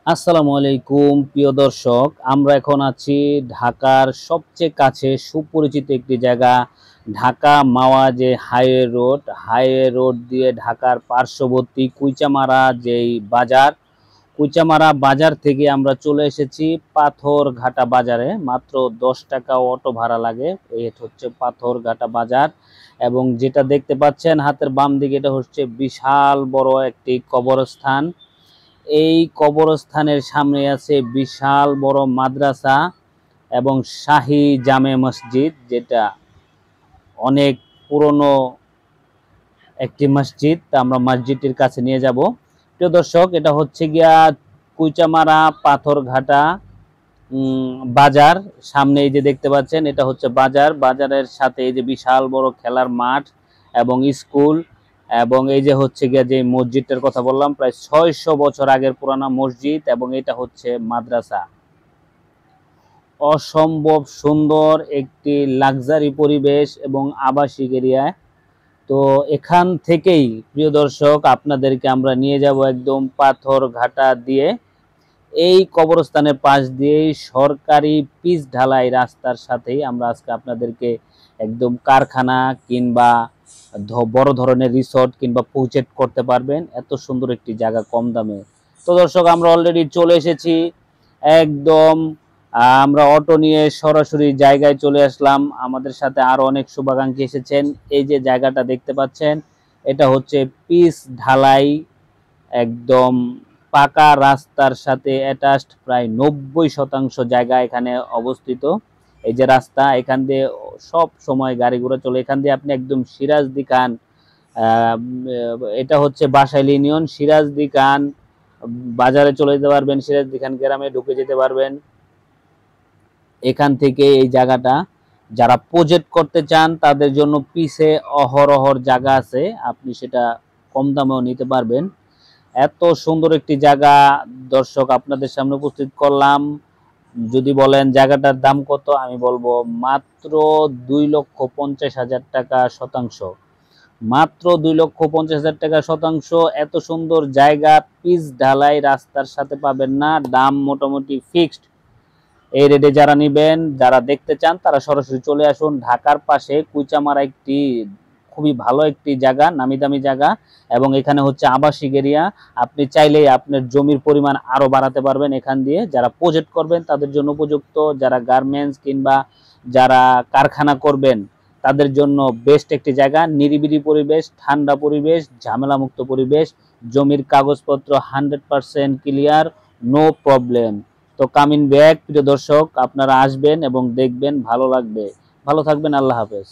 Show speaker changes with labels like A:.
A: আসসালামু আলাইকুম প্রিয় দর্শক, আমরা এখন আছি ঢাকার সবচেয়ে কাছে সুপরিচিত একটি জায়গা, ঢাকা মাওয়া যে হাইওয়ে রোড দিয়ে ঢাকার পার্শ্ববর্তী কুইচামারা যেই বাজার, কুইচামারা বাজার থেকে আমরা চলে এসেছি পাথরঘাটা বাজারে। মাত্র 10 টাকা অটো ভাড়া লাগে। এই হচ্ছে পাথরঘাটা বাজার এবং যেটা দেখতে পাচ্ছেন হাতের বাম দিকে, এটা হচ্ছে বিশাল বড় একটি কবরস্থান। এই কবরস্থানের সামনে আছে বিশাল বড় মাদ্রাসা এবং শাহী জামে মসজিদ, যেটা অনেক পুরনো একটি মসজিদ। আমরা মসজিদটির কাছে নিয়ে যাব। প্রিয় দর্শক, এটা হচ্ছে গিয়া কুইচামারা পাথরঘাটা বাজার। সামনে এই যে দেখতে পাচ্ছেন, এটা হচ্ছে বাজার। বাজারের সাথে এই যে বিশাল বড় খেলার মাঠ এবং স্কুল, এবং এই যে হচ্ছে গিয়া যে মসজিদটার কথা বললাম, প্রায় 600 বছর আগের পুরানা মসজিদ, এবং এটা হচ্ছে মাদ্রাসা। অসম্ভব সুন্দর একটি লাক্সারি পরিবেশ এবং আবাসিক এরিয়া। তো এখান থেকেই প্রিয় দর্শক আপনাদেরকে আমরা নিয়ে যাব একদম পাথরঘাটা দিয়ে। এই কবরস্থানের পাশ দিয়েই সরকারি পিচ ঢালাই রাস্তার সাথেই আমরা আজকে আপনাদেরকে একদম কারখানা কিংবা বড় ধরনের রিসোর্ট কিংবা প্রজেক্ট করতে পারবেন, এত সুন্দর একটি জায়গা কম দামে। তো দর্শক, আমরা অলরেডি চলে এসেছি একদম। আমরা অটো নিয়ে সরাসরি জায়গায় চলে আসলাম। আমাদের সাথে আরো অনেক শুভাকাঙ্ক্ষী এসেছেন। এই যে জায়গাটা দেখতে পাচ্ছেন, এটা হচ্ছে পিচ ঢালাই, একদম পাকা রাস্তার সাথে অ্যাটাচড। প্রায় 90% জায়গা এখানে অবস্থিত। এই যে রাস্তা, এখান দিয়ে সব সময় গাড়ি ঘোড়া চলে। এখান দিয়ে আপনি একদম সিরাজদি খান, এটা হচ্ছে বাসাইল ইউনিয়ন, সিরাজদি খান বাজারে চলে যেতে পারবেন, সিরাজদি খান গ্রামে ঢুকে যেতে পারবেন। এখান থেকে এই জায়গাটা যারা প্রজেক্ট করতে চান তাদের জন্য পিছে অহরহর জায়গা আছে, আপনি সেটা কম দামেও নিতে পারবেন। এত সুন্দর একটি জায়গা দর্শক আপনাদের সামনে উপস্থিত করলাম। যদি বলেন জায়গাটার দাম কত, আমি বলবো মাত্র 2,50,000 টাকা শতাংশ। মাত্র 2,50,000 টাকা শতাংশ। এত সুন্দর জায়গা পিচ ঢালাই রাস্তার সাথে পাবেন না, দাম মোটামুটি ফিক্সড। এই রেটে যারা নিবেন, যারা দেখতে চান, তারা সরাসরি চলে আসুন। ঢাকার পাশে কুইচামারা একটি খুবই ভালো একটি জায়গা, নামি দামি জায়গা, এবং এখানে হচ্ছে আবাসিক এরিয়া। আপনি চাইলেই আপনার জমির পরিমাণ আরো বাড়াতে পারবেন এখান দিয়ে। যারা প্রজেক্ট করবেন তাদের জন্য উপযুক্ত, যারা গার্মেন্টস কিংবা যারা কারখানা করবেন তাদের জন্য বেস্ট একটি জায়গা। নিরিবিলি পরিবেশ, ঠান্ডা পরিবেশ, ঝামেলা মুক্ত পরিবেশ, জমির কাগজপত্র 100% ক্লিয়ার, নো প্রবলেম। তো কামিং ব্যাক প্রিয় দর্শক, আপনারা আসবেন এবং দেখবেন, ভালো লাগবে। ভালো থাকবেন, আল্লাহ হাফেজ।